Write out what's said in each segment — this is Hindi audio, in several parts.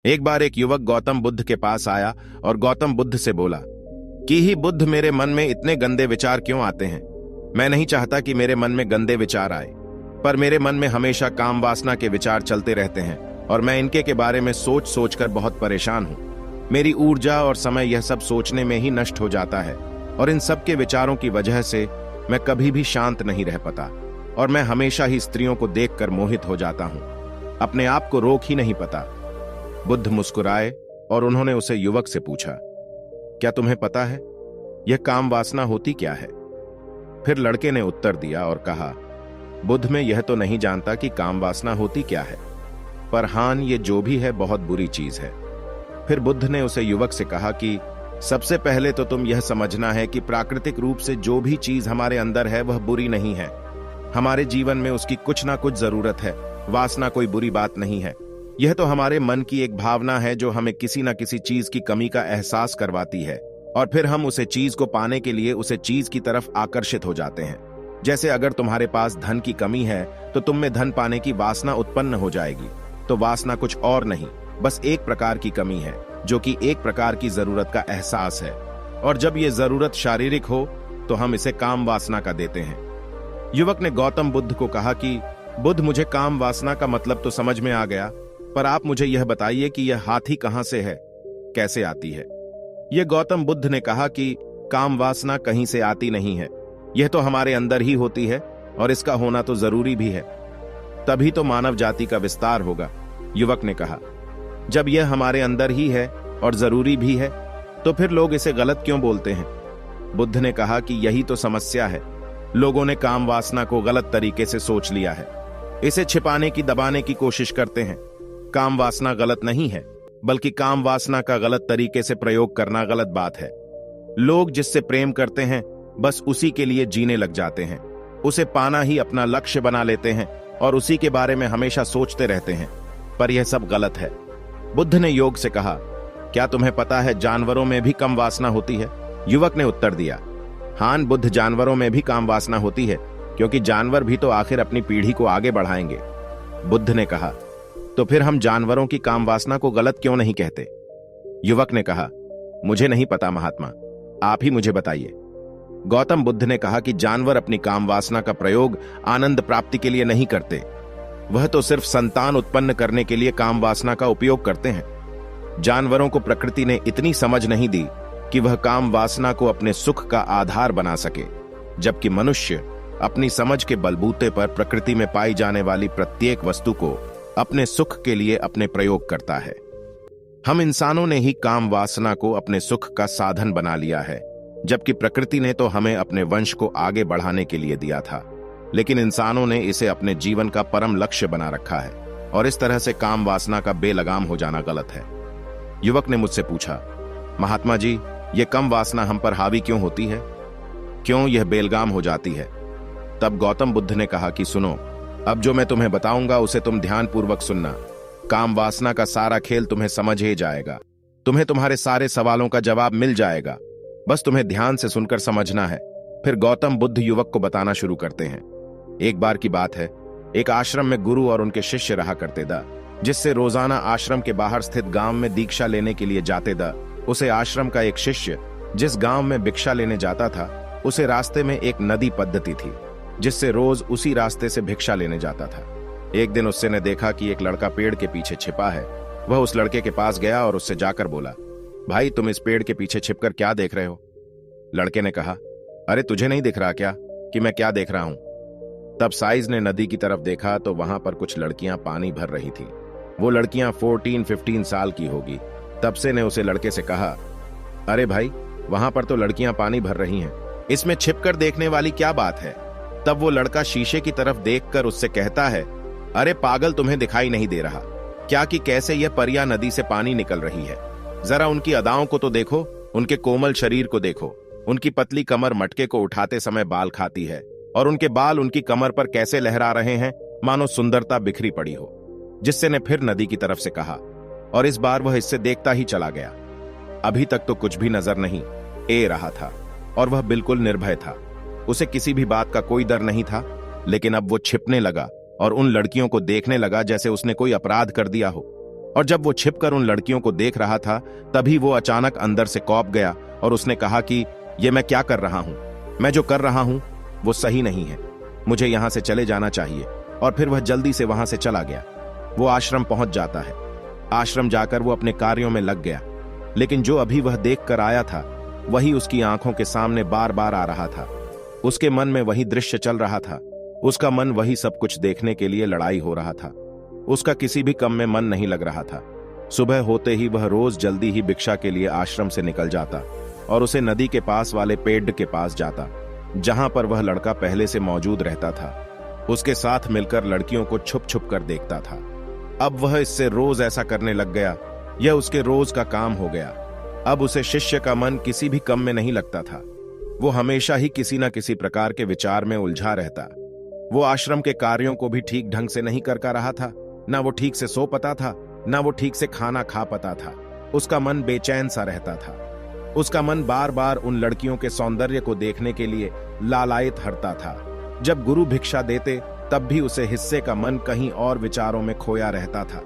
एक बार एक युवक गौतम बुद्ध के पास आया और गौतम बुद्ध से बोला कि ही बुद्ध, मेरे मन में इतने गंदे विचार क्यों आते हैं। मैं नहीं चाहता कि मेरे मन में गंदे विचार आए, पर मेरे मन में हमेशा काम वासना के विचार चलते रहते हैं और मैं इनके के बारे में सोच सोच कर बहुत परेशान हूं। मेरी ऊर्जा और समय यह सब सोचने में ही नष्ट हो जाता है और इन सब के विचारों की वजह से मैं कभी भी शांत नहीं रह पाता और मैं हमेशा ही स्त्रियों को देखकर मोहित हो जाता हूं, अपने आप को रोक ही नहीं पाता। बुद्ध मुस्कुराए और उन्होंने उसे युवक से पूछा, क्या तुम्हें पता है यह काम वासना होती क्या है? फिर लड़के ने उत्तर दिया और कहा, बुद्ध, मैं यह तो नहीं जानता कि काम वासना होती क्या है, पर हां, ये जो भी है बहुत बुरी चीज है। फिर बुद्ध ने उसे युवक से कहा कि सबसे पहले तो तुम यह समझना है कि प्राकृतिक रूप से जो भी चीज हमारे अंदर है वह बुरी नहीं है। हमारे जीवन में उसकी कुछ ना कुछ जरूरत है। वासना कोई बुरी बात नहीं है। यह तो हमारे मन की एक भावना है जो हमें किसी न किसी चीज की कमी का एहसास करवाती है और फिर हम उसे चीज को पाने के लिए उसे चीज की तरफ आकर्षित हो जाते हैं। जैसे अगर तुम्हारे पास धन की कमी है तो तुम में धन पाने की वासना उत्पन्न हो जाएगी। तो वासना कुछ और नहीं, बस एक प्रकार की कमी है जो कि एक प्रकार की जरूरत का एहसास है, और जब ये जरूरत शारीरिक हो तो हम इसे काम वासना का देते हैं। युवक ने गौतम बुद्ध को कहा कि बुद्ध, मुझे काम वासना का मतलब तो समझ में आ गया, पर आप मुझे यह बताइए कि यह हाथी कहां से है, कैसे आती है? यह गौतम बुद्ध ने कहा कि काम वासना कहीं से आती नहीं है, यह तो हमारे अंदर ही होती है और इसका होना तो जरूरी भी है, तभी तो मानव जाति का विस्तार होगा। युवक ने कहा, जब यह हमारे अंदर ही है और जरूरी भी है तो फिर लोग इसे गलत क्यों बोलते हैं? बुद्ध ने कहा कि यही तो समस्या है। लोगों ने काम वासना को गलत तरीके से सोच लिया है, इसे छिपाने की, दबाने की कोशिश करते हैं। काम वासना गलत नहीं है, बल्कि काम वासना का गलत तरीके से प्रयोग करना गलत बात है। लोग जिससे प्रेम करते हैं बस उसी के लिए जीने लग जाते हैं, उसे पाना ही अपना लक्ष्य बना लेते हैं और उसी के बारे में हमेशा सोचते रहते हैं, पर यह सब गलत है। बुद्ध ने योग से कहा, क्या तुम्हें पता है जानवरों में भी कम वासना होती है? युवक ने उत्तर दिया, हां बुद्ध, जानवरों में भी काम वासना होती है, क्योंकि जानवर भी तो आखिर अपनी पीढ़ी को आगे बढ़ाएंगे। बुद्ध ने कहा, तो फिर हम जानवरों की काम वासना को गलत क्यों नहीं कहते? युवक ने कहा, मुझे नहीं पता महात्मा, आप ही मुझे बताइए। गौतम बुद्ध ने कहा कि जानवर अपनी काम वासना का प्रयोग आनंद प्राप्ति के लिए नहीं करते, वह तो सिर्फ संतान उत्पन्न करने के लिए काम वासना का उपयोग करते हैं। जानवरों को प्रकृति ने इतनी समझ नहीं दी कि वह काम वासना को अपने सुख का आधार बना सके, जबकि मनुष्य अपनी समझ के बलबूते पर प्रकृति में पाई जाने वाली प्रत्येक वस्तु को अपने सुख के लिए अपने प्रयोग करता है। हम इंसानों ने ही काम वासना को अपने सुख का साधन बना लिया है, जबकि प्रकृति ने तो हमें अपने वंश को आगे बढ़ाने के लिए दिया था, लेकिन इंसानों ने इसे अपने जीवन का परम लक्ष्य बना रखा है और इस तरह से काम वासना का बेलगाम हो जाना गलत है। युवक ने मुझसे पूछा, महात्मा जी, यह कम वासना हम पर हावी क्यों होती है, क्यों यह बेलगाम हो जाती है? तब गौतम बुद्ध ने कहा कि सुनो, अब जो मैं तुम्हें बताऊंगा उसे तुम ध्यानपूर्वक सुनना। काम वासना का सारा खेल तुम्हें समझ ही जाएगा, तुम्हें तुम्हारे सारे सवालों का जवाब मिल जाएगा, बस तुम्हें ध्यान से सुनकर समझना है। फिर गौतम बुद्ध युवक को बताना शुरू करते हैं। एक बार की बात है, एक आश्रम में गुरु और उनके शिष्य रहा करते दा, जिससे रोजाना आश्रम के बाहर स्थित गांव में दीक्षा लेने के लिए जाते दा। उसे आश्रम का एक शिष्य जिस गांव में भिक्षा लेने जाता था, उसे रास्ते में एक नदी पद्धति थी जिससे रोज उसी रास्ते से भिक्षा लेने जाता था। एक दिन उससे ने देखा कि एक लड़का पेड़ के पीछे छिपा है। वह उस लड़के के पास गया और उससे जाकर बोला, भाई, तुम इस पेड़ के पीछे छिपकर क्या देख रहे हो? लड़के ने कहा, अरे तुझे नहीं दिख रहा क्या कि मैं क्या देख रहा हूं? तब साइज ने नदी की तरफ देखा तो वहां पर कुछ लड़कियां पानी भर रही थी। वो लड़कियां 14-15 साल की होगी। तब से ने उसे लड़के से कहा, अरे भाई, वहां पर तो लड़कियां पानी भर रही हैं, इसमें छिपकर देखने वाली क्या बात है? तब वो लड़का शीशे की तरफ देखकर उससे कहता है, अरे पागल, तुम्हें दिखाई नहीं दे रहा क्या कि कैसे यह परियां नदी से पानी निकल रही है? जरा उनकी अदाओं को तो देखो, उनके कोमल शरीर को देखो, उनकी पतली कमर मटके को उठाते समय बाल खाती है और उनके बाल उनकी कमर पर कैसे लहरा रहे हैं, मानो सुंदरता बिखरी पड़ी हो। जिससे ने फिर नदी की तरफ से कहा, और इस बार वह इससे देखता ही चला गया। अभी तक तो कुछ भी नजर नहीं ए रहा था और वह बिल्कुल निर्भय था। उसे किसी भी बात का कोई डर नहीं था, लेकिन अब वो छिपने लगा और उन लड़कियों को देखने लगा जैसे उसने कोई अपराध कर दिया हो। और जब वो छिपकर उन लड़कियों को देख रहा था तभी वो अचानक अंदर से कौप गया और उसने कहा कि ये मैं क्या कर रहा हूं, मैं जो कर रहा हूं वो सही नहीं है, मुझे यहां से चले जाना चाहिए। और फिर वह जल्दी से वहां से चला गया। वो आश्रम पहुंच जाता है। आश्रम जाकर वो अपने कार्यों में लग गया, लेकिन जो अभी वह देख कर आया था वही उसकी आंखों के सामने बार बार आ रहा था। उसके मन में वही दृश्य चल रहा था। उसका मन वही सब कुछ देखने के लिए लड़ाई हो रहा था। उसका किसी भी काम में मन नहीं लग रहा था। सुबह होते ही वह रोज जल्दी ही भिक्षा के लिए आश्रम से निकल जाता और उसे नदी के पास वाले पेड़ के पास जाता, जहां पर वह लड़का पहले से मौजूद रहता था। उसके साथ मिलकर लड़कियों को छुप छुप कर देखता था। अब वह इससे रोज ऐसा करने लग गया। यह उसके रोज का काम हो गया। अब उसे शिष्य का मन किसी भी काम में नहीं लगता था। वो हमेशा ही किसी न किसी प्रकार के विचार में उलझा रहता। वो आश्रम के कार्यों को भी ठीक ढंग से नहीं कर रहा था। ना वो ठीक से सो पाता था, ना वो ठीक से खाना खा पाता था। उसका मन बेचैन सा रहता था। उसका मन बार बार उन लड़कियों के सौंदर्य को देखने के लिए लालायित हरता था। जब गुरु भिक्षा देते तब भी उसे हिस्से का मन कहीं और विचारों में खोया रहता था।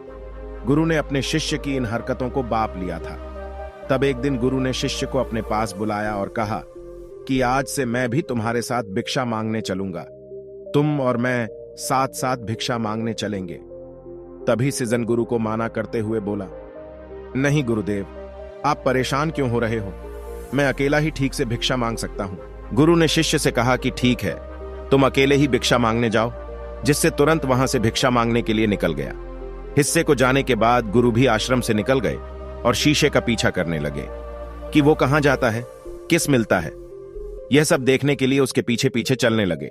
गुरु ने अपने शिष्य की इन हरकतों को बाप लिया था। तब एक दिन गुरु ने शिष्य को अपने पास बुलाया और कहा कि आज से मैं भी तुम्हारे साथ भिक्षा मांगने चलूंगा। तुम और मैं साथ साथ भिक्षा मांगने चलेंगे। तभी सृजन गुरु को माना करते हुए बोला, नहीं गुरुदेव, आप परेशान क्यों हो रहे हो? मैं अकेला ही ठीक से भिक्षा मांग सकता हूं। गुरु ने शिष्य से कहा कि ठीक है, तुम अकेले ही भिक्षा मांगने जाओ, जिससे तुरंत वहां से भिक्षा मांगने के लिए निकल गया। हिस्से को जाने के बाद गुरु भी आश्रम से निकल गए और शीशे का पीछा करने लगे कि वो कहां जाता है, किस मिलता है। यह सब देखने के लिए उसके पीछे पीछे चलने लगे।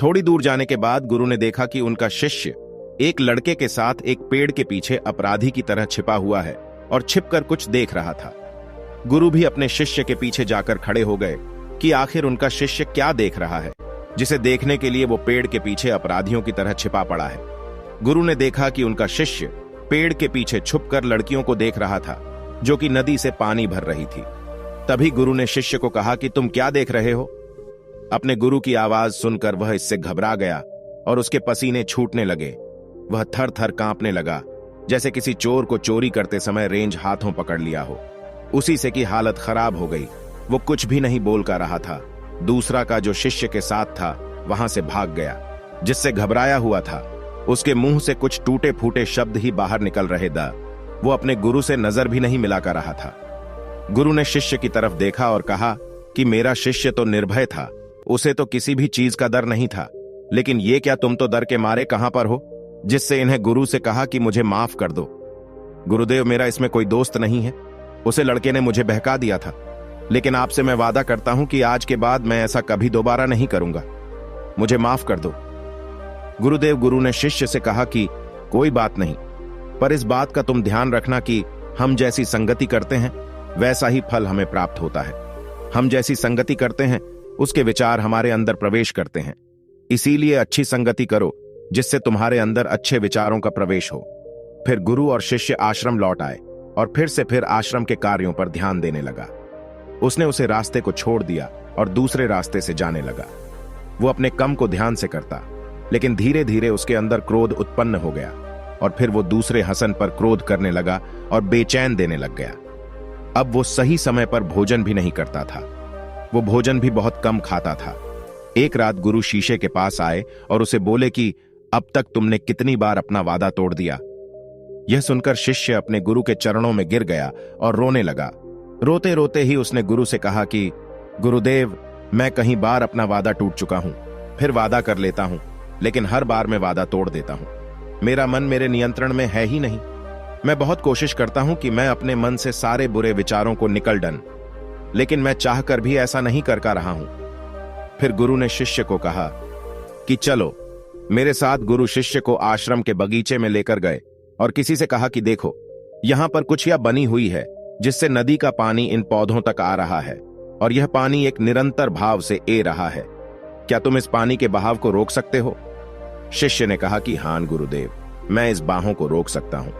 थोड़ी दूर जाने के बाद गुरु ने देखा कि उनका शिष्य एक लड़के के साथ एक पेड़ के पीछे अपराधी की तरह छिपा हुआ है और छिपकर कुछ देख रहा था। गुरु भी अपने शिष्य के पीछे जाकर खड़े हो गए कि आखिर उनका शिष्य क्या देख रहा है, जिसे देखने के लिए वो पेड़ के पीछे अपराधियों की तरह छिपा पड़ा है। गुरु ने देखा कि उनका शिष्य पेड़ के पीछे छुपकर लड़कियों को देख रहा था, जो कि नदी से पानी भर रही थी। तभी गुरु ने शिष्य को कहा कि तुम क्या देख रहे हो? अपने गुरु की आवाज सुनकर वह इससे घबरा गया और उसके पसीने छूटने लगे। वह थर थर कांपने लगा, जैसे किसी चोर को चोरी करते समय रेंज हाथों पकड़ लिया हो। उसी से की हालत खराब हो गई। वो कुछ भी नहीं बोल कर रहा था। दूसरा का जो शिष्य के साथ था वहां से भाग गया। जिससे घबराया हुआ था उसके मुंह से कुछ टूटे फूटे शब्द ही बाहर निकल रहे दा। वो अपने गुरु से नजर भी नहीं मिला कर रहा था। गुरु ने शिष्य की तरफ देखा और कहा कि मेरा शिष्य तो निर्भय था, उसे तो किसी भी चीज का डर नहीं था, लेकिन ये क्या तुम तो डर के मारे कहां पर हो, जिससे इन्हें गुरु से कहा कि मुझे माफ कर दो। गुरुदेव, मेरा इसमें कोई दोस्त नहीं है, उसे लड़के ने मुझे बहका दिया था, लेकिन आपसे मैं वादा करता हूं कि आज के बाद मैं ऐसा कभी दोबारा नहीं करूंगा, मुझे माफ कर दो। गुरुदेव, गुरु ने शिष्य से कहा कि कोई बात नहीं, पर इस बात का तुम ध्यान रखना कि हम जैसी संगति करते हैं वैसा ही फल हमें प्राप्त होता है। हम जैसी संगति करते हैं उसके विचार हमारे अंदर प्रवेश करते हैं। इसीलिए अच्छी संगति करो जिससे तुम्हारे अंदर अच्छे विचारों का प्रवेश हो। फिर गुरु और शिष्य आश्रम लौट आए और फिर आश्रम के कार्यों पर ध्यान देने लगा। उसने उसे रास्ते को छोड़ दिया और दूसरे रास्ते से जाने लगा। वो अपने काम को ध्यान से करता, लेकिन धीरे धीरे उसके अंदर क्रोध उत्पन्न हो गया और फिर वो दूसरे हसन पर क्रोध करने लगा और बेचैन देने लग गया। अब वो सही समय पर भोजन भी नहीं करता था। वो भोजन भी बहुत कम खाता था। एक रात गुरु शीशे के पास आए और उसे बोले कि अब तक तुमने कितनी बार अपना वादा तोड़ दिया। यह सुनकर शिष्य अपने गुरु के चरणों में गिर गया और रोने लगा। रोते रोते ही उसने गुरु से कहा कि गुरुदेव, मैं कहीं बार अपना वादा टूट चुका हूं, फिर वादा कर लेता हूं, लेकिन हर बार मैं वादा तोड़ देता हूं। मेरा मन मेरे नियंत्रण में है ही नहीं। मैं बहुत कोशिश करता हूं कि मैं अपने मन से सारे बुरे विचारों को निकल डन, लेकिन मैं चाहकर भी ऐसा नहीं कर रहा हूं। फिर गुरु ने शिष्य को कहा कि चलो मेरे साथ। गुरु शिष्य को आश्रम के बगीचे में लेकर गए और किसी से कहा कि देखो, यहां पर कुछिया बनी हुई है जिससे नदी का पानी इन पौधों तक आ रहा है और यह पानी एक निरंतर भाव से ए रहा है। क्या तुम इस पानी के बहाव को रोक सकते हो? शिष्य ने कहा कि हां गुरुदेव, मैं इस बाहों को रोक सकता हूं।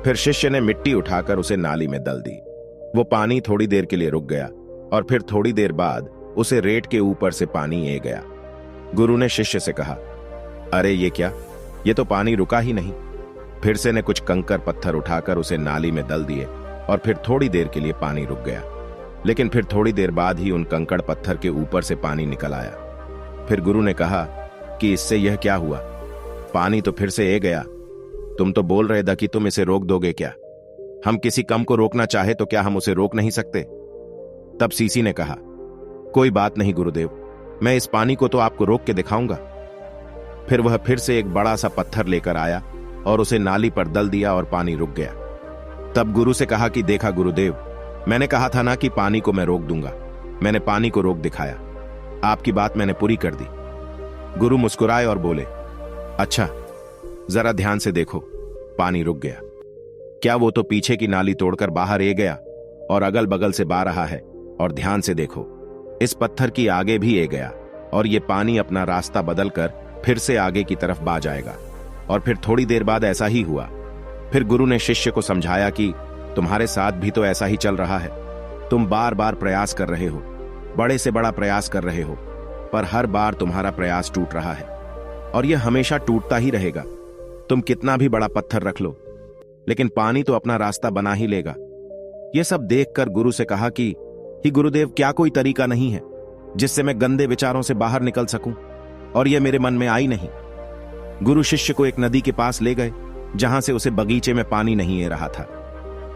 फिर शिष्य ने मिट्टी उठाकर उसे नाली में दल दी। वो पानी थोड़ी देर के लिए रुक गया और फिर थोड़ी देर बाद उसे रेत के ऊपर से पानी ए गया। गुरु ने शिष्य से कहा, अरे ये क्या, ये तो पानी रुका ही नहीं। फिर से ने कुछ कंकर पत्थर उठाकर उसे नाली में दल दिए और फिर थोड़ी देर के लिए पानी रुक गया। लेकिन फिर थोड़ी देर बाद ही उन कंकड़ पत्थर के ऊपर से पानी निकल आया। फिर गुरु ने कहा कि इससे यह क्या हुआ, पानी तो फिर से ए गया। तुम तो बोल रहे थे कि तुम इसे रोक दोगे क्या? हम किसी कम को रोकना चाहे तो क्या हम उसे रोक नहीं सकते? तब सीसी ने कहा, कोई बात नहीं गुरुदेव, मैं इस पानी को तो आपको रोक के दिखाऊंगा। फिर वह फिर से एक बड़ा सा पत्थर लेकर आया और उसे नाली पर दल दिया और पानी रुक गया। तब गुरु से कहा कि देखा गुरुदेव, मैंने कहा था ना कि पानी को मैं रोक दूंगा। मैंने पानी को रोक दिखाया, आपकी बात मैंने पूरी कर दी। गुरु मुस्कुराए और बोले, अच्छा जरा ध्यान से देखो, पानी रुक गया। क्या वो तो पीछे की नाली तोड़कर बाहर ए गया और अगल बगल से बह रहा है। और ध्यान से देखो, इस पत्थर की आगे भी ए गया और ये पानी अपना रास्ता बदलकर फिर से आगे की तरफ बह जाएगा। और फिर थोड़ी देर बाद ऐसा ही हुआ। फिर गुरु ने शिष्य को समझाया कि तुम्हारे साथ भी तो ऐसा ही चल रहा है। तुम बार बार प्रयास कर रहे हो, बड़े से बड़ा प्रयास कर रहे हो, पर हर बार तुम्हारा प्रयास टूट रहा है और यह हमेशा टूटता ही रहेगा। तुम कितना भी बड़ा पत्थर रख लो, लेकिन पानी तो अपना रास्ता बना ही लेगा। यह सब देखकर गुरु से कहा कि ही गुरुदेव, क्या कोई तरीका नहीं है जिससे मैं गंदे विचारों से बाहर निकल सकूं? और यह मेरे मन में आई नहीं। गुरु शिष्य को एक नदी के पास ले गए जहां से उसे बगीचे में पानी नहीं आ रहा था।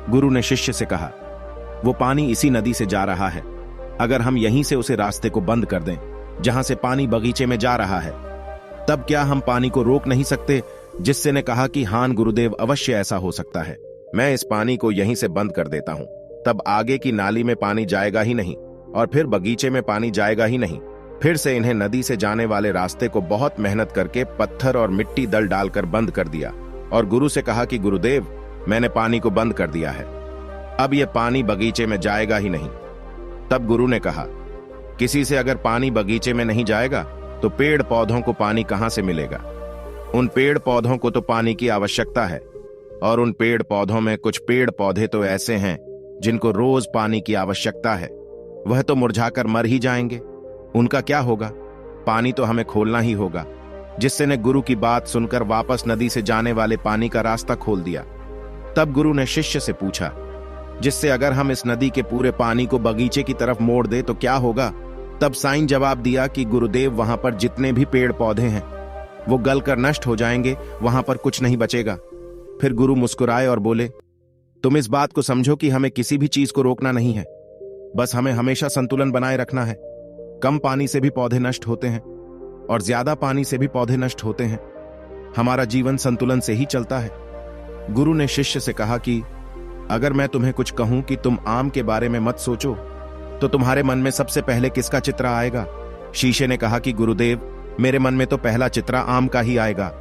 गुरु ने शिष्य से कहा, वो पानी इसी नदी से जा रहा है। अगर हम यहीं से उसे रास्ते को बंद कर दें जहां से पानी बगीचे में जा रहा है, तब क्या हम पानी को रोक नहीं सकते? जिससे ने कहा कि हां गुरुदेव, अवश्य ऐसा हो सकता है। मैं इस पानी को यहीं से बंद कर देता हूं, तब आगे की नाली में पानी जाएगा ही नहीं और फिर बगीचे में पानी जाएगा ही नहीं। फिर से इन्हें नदी से जाने वाले रास्ते को बहुत मेहनत करके पत्थर और मिट्टी दल डालकर बंद कर दिया और गुरु से कहा कि गुरुदेव, मैंने पानी को बंद कर दिया है, अब यह पानी बगीचे में जाएगा ही नहीं। तब गुरु ने कहा, किसी से अगर पानी बगीचे में नहीं जाएगा तो पेड़ पौधों को पानी कहां से मिलेगा? उन पेड़ पौधों को तो पानी की आवश्यकता है और उन पेड़ पौधों में कुछ पेड़ पौधे तो ऐसे हैं जिनको रोज पानी की आवश्यकता है। वह तो मुरझाकर मर ही जाएंगे, उनका क्या होगा? पानी तो हमें खोलना ही होगा। जिससे ने गुरु की बात सुनकर वापस नदी से जाने वाले पानी का रास्ता खोल दिया। तब गुरु ने शिष्य से पूछा, जिससे अगर हम इस नदी के पूरे पानी को बगीचे की तरफ मोड़ दे तो क्या होगा? तब साईं जवाब दिया कि गुरुदेव, वहां पर जितने भी पेड़ पौधे हैं वो गलकर नष्ट हो जाएंगे, वहां पर कुछ नहीं बचेगा। फिर गुरु मुस्कुराए और बोले, तुम इस बात को समझो कि हमें किसी भी चीज को रोकना नहीं है, बस हमें हमेशा संतुलन बनाए रखना है। कम पानी से भी पौधे नष्ट होते हैं और ज्यादा पानी से भी पौधे नष्ट होते हैं। हमारा जीवन संतुलन से ही चलता है। गुरु ने शिष्य से कहा कि अगर मैं तुम्हें कुछ कहूं कि तुम आम के बारे में मत सोचो, तो तुम्हारे मन में सबसे पहले किसका चित्र आएगा? शीशे ने कहा कि गुरुदेव, मेरे मन में तो पहला चित्र आम का ही आएगा।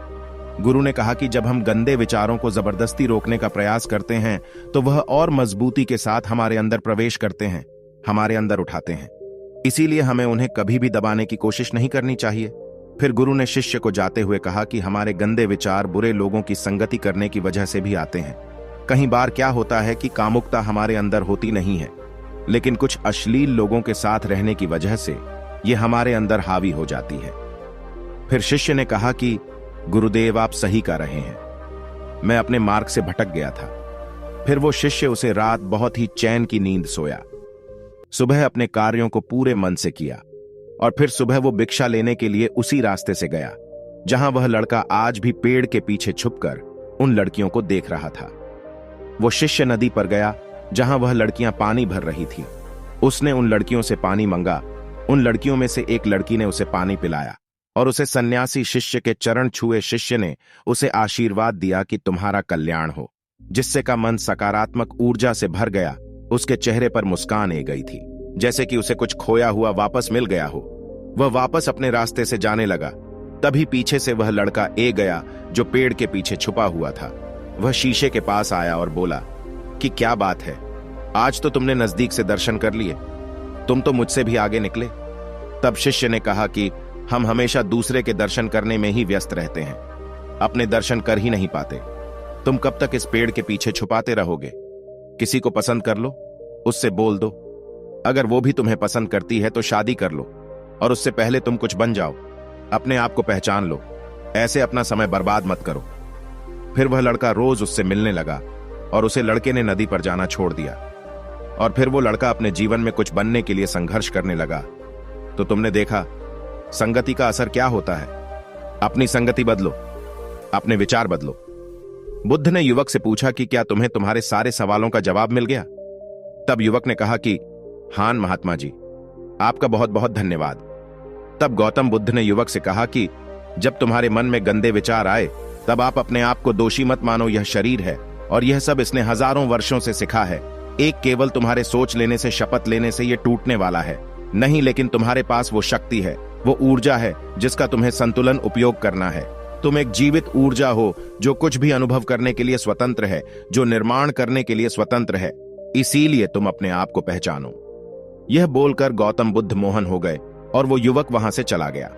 गुरु ने कहा कि जब हम गंदे विचारों को जबरदस्ती रोकने का प्रयास करते हैं तो वह और मजबूती के साथ हमारे अंदर प्रवेश करते हैं, हमारे अंदर उठाते हैं। इसीलिए हमें उन्हें कभी भी दबाने की कोशिश नहीं करनी चाहिए। फिर गुरु ने शिष्य को जाते हुए कहा कि हमारे गंदे विचार बुरे लोगों की संगति करने की वजह से भी आते हैं। कई बार क्या होता है कि कामुकता हमारे अंदर होती नहीं है, लेकिन कुछ अश्लील लोगों के साथ रहने की वजह से यह हमारे अंदर हावी हो जाती है। फिर शिष्य ने कहा कि गुरुदेव, आप सही कह रहे हैं, मैं अपने मार्ग से भटक गया था। फिर वो शिष्य उसे रात बहुत ही चैन की नींद सोया। सुबह अपने कार्यों को पूरे मन से किया और फिर सुबह वो भिक्षा लेने के लिए उसी रास्ते से गया जहां वह लड़का आज भी पेड़ के पीछे छुपकर उन लड़कियों को देख रहा था। वो शिष्य नदी पर गया जहां वह लड़कियां पानी भर रही थी। उसने उन लड़कियों से पानी मंगा। उन लड़कियों में से एक लड़की ने उसे पानी पिलाया और उसे सन्यासी शिष्य के चरण छुए शिष्य ने उसे आशीर्वाद दिया कि तुम्हारा कल्याण हो। जिससे का मन सकारात्मक ऊर्जा से भर गया। उसके चेहरे पर मुस्कान आ गई थी, जैसे कि उसे कुछ खोया हुआ वापस मिल गया हो। वह वापस अपने रास्ते से जाने लगा। तभी पीछे से वह लड़का ए गया जो पेड़ के पीछे छुपा हुआ था। वह शीशे के पास आया और बोला कि क्या बात है, आज तो तुमने नजदीक से दर्शन कर लिए, तुम तो मुझसे भी आगे निकले। तब शिष्य ने कहा कि हम हमेशा दूसरे के दर्शन करने में ही व्यस्त रहते हैं, अपने दर्शन कर ही नहीं पाते। तुम कब तक इस पेड़ के पीछे छुपाते रहोगे? किसी को पसंद कर लो, उससे बोल दो। अगर वो भी तुम्हें पसंद करती है तो शादी कर लो और उससे पहले तुम कुछ बन जाओ। अपने आप को पहचान लो, ऐसे अपना समय बर्बाद मत करो। फिर वह लड़का रोज उससे मिलने लगा और उसे लड़के ने नदी पर जाना छोड़ दिया। और फिर वो लड़का अपने जीवन में कुछ बनने के लिए संघर्ष करने लगा। तो तुमने देखा संगति का असर क्या होता है। अपनी संगति बदलो, अपने विचार बदलो। बुद्ध ने युवक से पूछा कि क्या तुम्हें तुम्हारे सारे सवालों का जवाब मिल गया? तब युवक ने कहा कि हां महात्मा जी, आपका बहुत बहुत धन्यवाद। तब गौतम बुद्ध ने युवक से कहा कि जब तुम्हारे मन में गंदे विचार आए तब आप अपने आप को दोषी मत मानो। यह शरीर है और यह सब इसने हजारों वर्षों से सिखा है। एक केवल तुम्हारे सोच लेने से, शपथ लेने से यह टूटने वाला है नहीं, लेकिन तुम्हारे पास वो शक्ति है, वो ऊर्जा है जिसका तुम्हें संतुलन उपयोग करना है। तुम एक जीवित ऊर्जा हो जो कुछ भी अनुभव करने के लिए स्वतंत्र है, जो निर्माण करने के लिए स्वतंत्र है। इसीलिए तुम अपने आप को पहचानो। यह बोलकर गौतम बुद्ध मोहन हो गए और वो युवक वहां से चला गया।